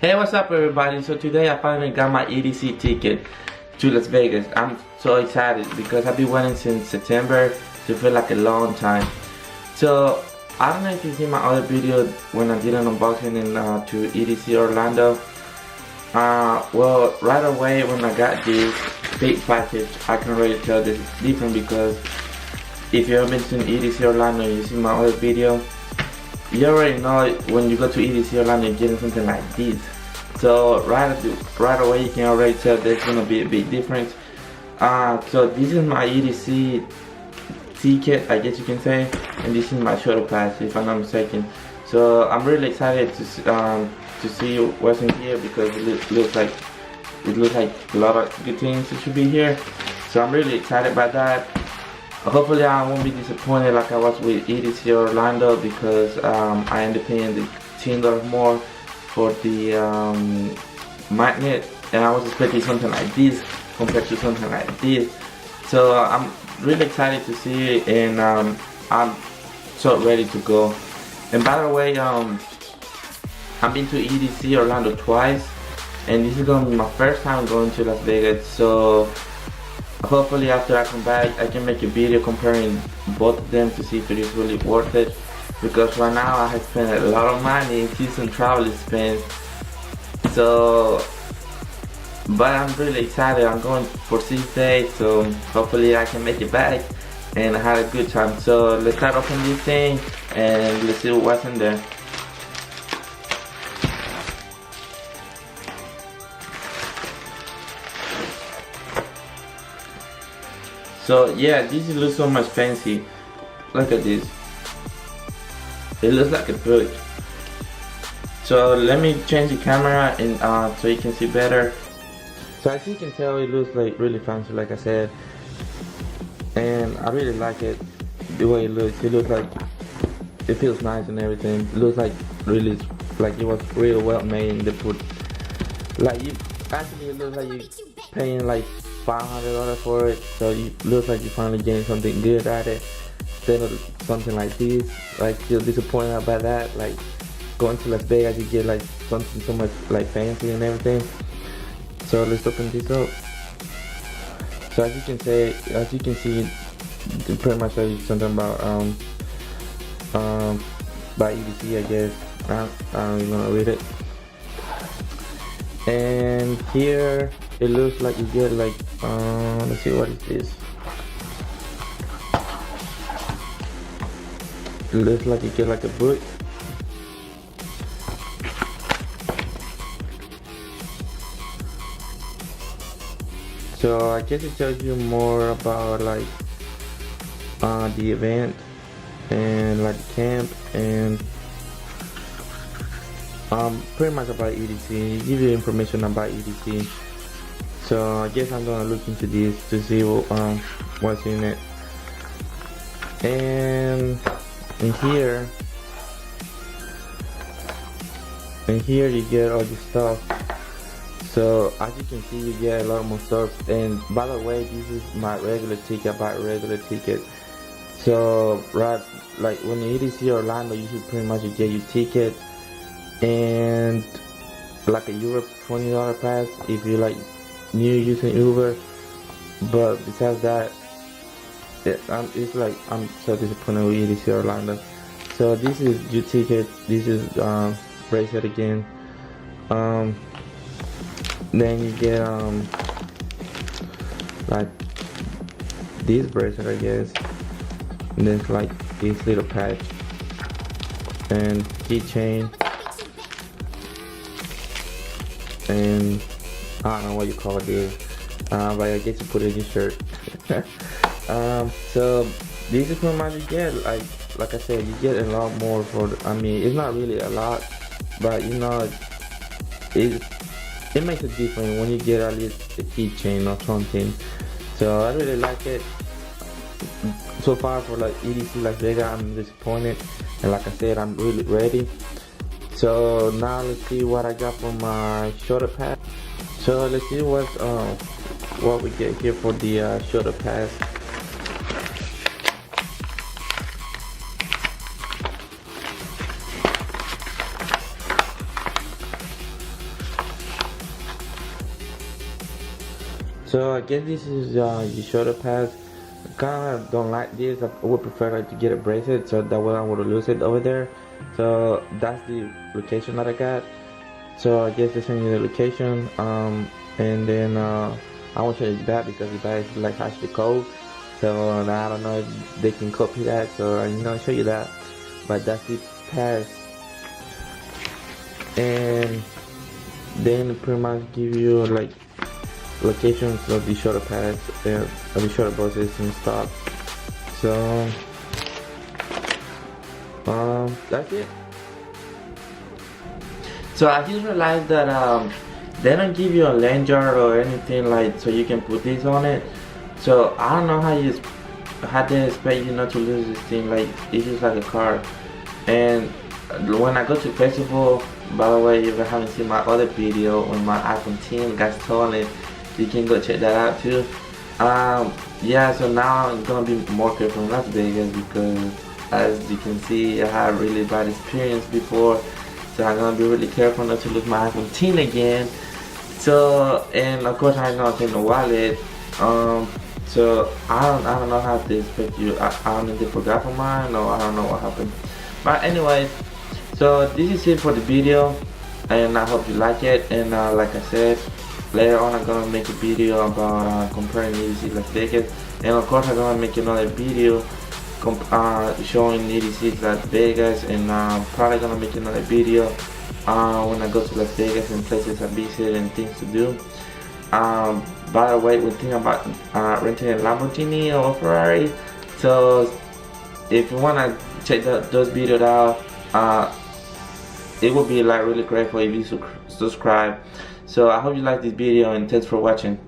Hey, what's up everybody? So today I finally got my EDC ticket to Las Vegas. I'm so excited because I've been waiting since September, so it feels like a long time. So I don't know if you see my other video when I did an unboxing to EDC Orlando. Well, right away when I got this big package, I can already tell this is different because if you haven't been to EDC Orlando and you see my other video, you already know when you go to EDC Orlando you're getting something like this. So right away you can already tell there's gonna be a big difference. So this is my EDC ticket, I guess you can say, and this is my shuttle pass if I'm not mistaken. So I'm really excited to see what's in here because it looks like a lot of good things that should be here. So I'm really excited about that. Hopefully I won't be disappointed like I was with EDC Orlando because I ended up paying the $10 more for the magnet, and I was expecting something like this compared to something like this. So I'm really excited to see it, and I'm so ready to go. And by the way, I've been to EDC Orlando twice, and this is gonna be my first time going to Las Vegas. So hopefully after I come back I can make a video comparing both of them to see if it is really worth it, because right now I have spent a lot of money, season travel expense. So but I'm really excited. I'm going for 6 days, so hopefully I can make it back and I had a good time. So let's start opening this thing and let's see what's in there. So yeah, this looks so much fancy. Look at this. It looks like a book. So let me change the camera and so you can see better. So as you can tell, it looks like really fancy, like I said, and I really like it. The way it looks like it feels nice and everything. It looks like really like it was really well made. And they put like you actually it looks like you paying like $500 for it, so it looks like you're finally getting something good at it instead of something like this. Like you're disappointed about that, like going to Las Vegas you get like something so much like fancy and everything. So let's open this up. So as you can see, it pretty much shows you something about by EDC, I guess. I'm even gonna read it. And here it looks like you get like let's see, what is this? It looks like you get like a book. So I guess it tells you more about like the event and like the camp and pretty much about EDC. Give you information about EDC. So I guess I'm gonna look into this to see what's in it. And in here you get all this stuff. So as you can see, you get a lot more stuff. And by the way, this is my regular ticket. I buy a regular ticket. So right, like when you EDC Orlando, you should pretty much get your ticket and like a Europe $20 pass if you like new using Uber. But besides that, it's like I'm so disappointed with EDC Orlando. So this is your ticket. This is bracelet again. Then you get like this bracelet, I guess. And then like this little patch and keychain, and I don't know what you call this, but I guess you put it in your shirt. So this is pretty much you get. Like I said, you get a lot more for. I mean, it's not really a lot, but you know, it makes a difference when you get at least a keychain or something. So I really like it. So far for like EDC Las Vegas, I'm disappointed, and like I said, I'm really ready. So now let's see what I got for my shuttle pass. So let's see what we get here for the shuttle pass. So I guess this is your shoulder pads. Kind of don't like this. I would prefer like to get a bracelet so that way I would lose it over there. So that's the location that I got. So I guess they send you the location. And then I won't show you that because the bag is like actually cold. So I don't know if they can copy that. So show you that. But that's the pads. And then pretty much give you like locations of the shoulder pads and of the shoulder buses and stuff. So that's it. So I just realized that they don't give you a lanyard or anything like so you can put this on it. So I don't know how they expect you not to lose this thing. Like it's just like a car. And when I go to festival, by the way, if you haven't seen my other video when my iPhone 10 got stolen, you can go check that out too. Yeah, so now I'm gonna be more careful in Las Vegas because as you can see I had a really bad experience before. So I'm gonna be really careful not to lose my iPhone 10 again. So, and of course I'm gonna take the wallet. So I don't know how they expect you. I don't know if they forgot for mine or I don't know what happened. But anyways, so this is it for the video, and I hope you like it. And like I said, later on I'm gonna make a video about comparing EDC Las Vegas, and of course I'm gonna make another video showing EDC Las Vegas, and probably gonna make another video when I go to Las Vegas and places I visit and things to do. By the way, we're thinking about renting a Lamborghini or a Ferrari. So if you wanna check those videos out, it would be like really grateful if you subscribe. So I hope you like this video and thanks for watching.